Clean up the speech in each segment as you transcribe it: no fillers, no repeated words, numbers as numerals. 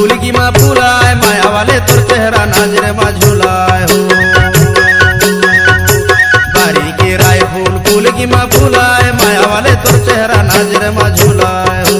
फूल की माँ फूलाए माया वाले तोर चेहरा नजर में झूलाए हो। बारी के राय फूल फूल की माँ फूलाए माया वाले तोर चेहरा नजर में झूलाए हो।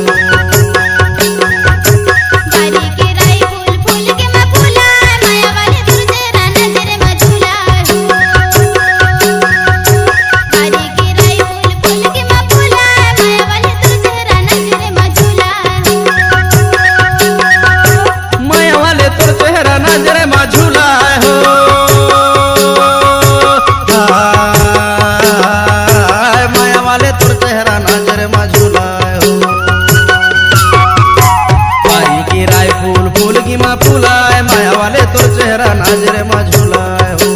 फूलाए माया वाले तो चेहरा नजर में झूलाए हो।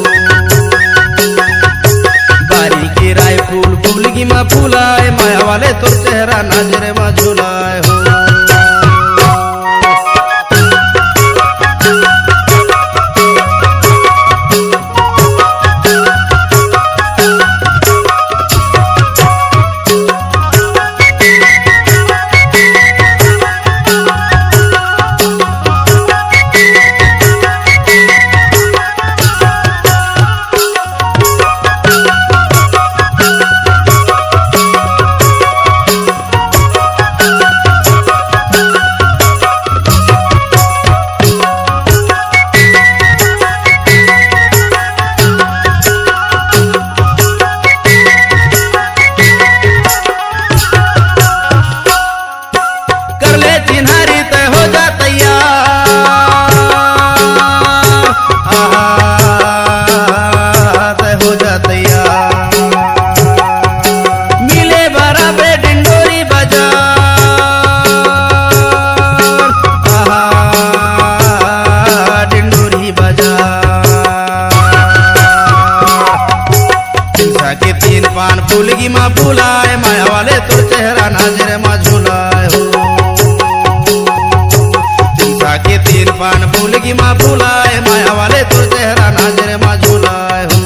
बारी की राय फूल फूल की माँ फूलाए माया वाले तो चेहरा नजर में झूलाए हो। फूल की माँ फूलाए माया वाले तो चेहरा नजर में झूलाए हो। चिंता के तीन पान फूल की माँ फूलाए माया वाले तो चेहरा नजर में झूलाए हो।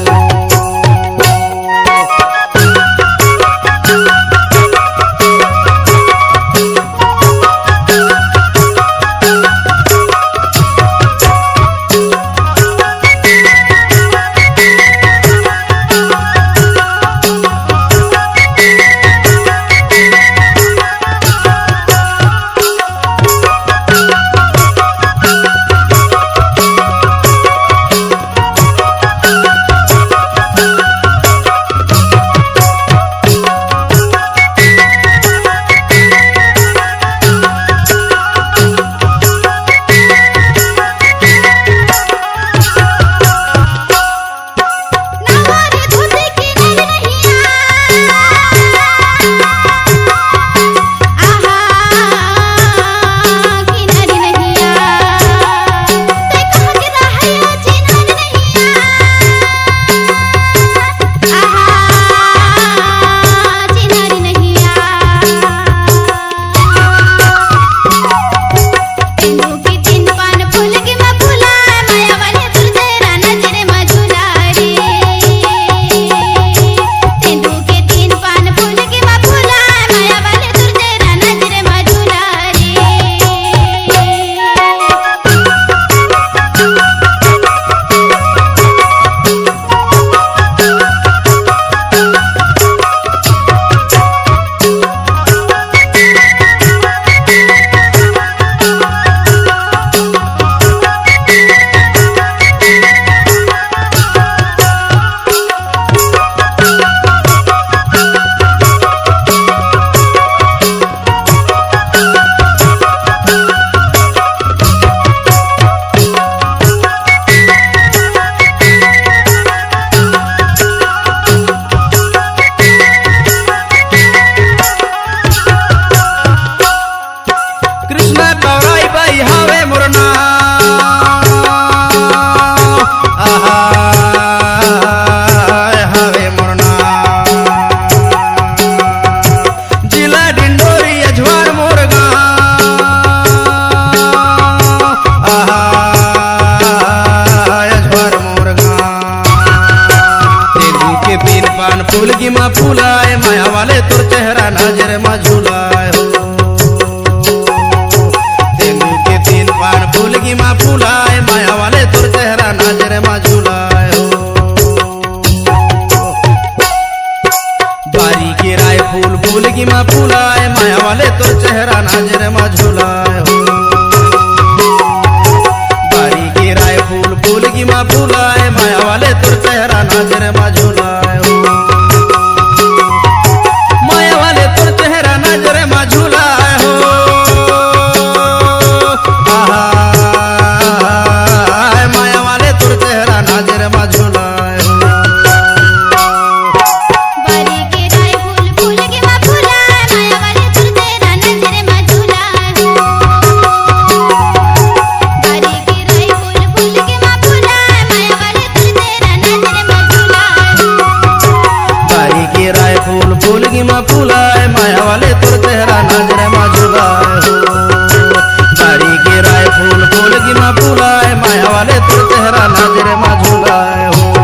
पान फूल की माँ फूलाए माया वाले तुर चेहरा नजर माँ झूलाए हो। बारी के राय फूल फूल की माँ फूलाए माया वाले तुर चेहरा नजर माँ झूलाए हो। बारी के राय फूल फूल की माँ फूलाए माया वाले तुर चेहरा नजर माँ झूलाए हो। माया वाले तुर चेहरा नजर माँ झूलाए हो। माया वाले तुर चेहरा नजर माँ झूलाए हो। बारी के राय फूल फूल के माँ फूलाए माया वाले तुर चेहरा नजर माँ झूलाए हो। बारी के राय फूल फूल के माँ फूलाए माया वाले तुर चेहरा नजर माँ झूलाए हो। बारी के राय फूल फूल की माँ फूलाए माया वाले तुर चेहरा नजर माँ झूलाए हो। बारी के राय फूल फूल की माँ फूलाए माया वाले तुर चेहरा नजर माँ झूलाए हो।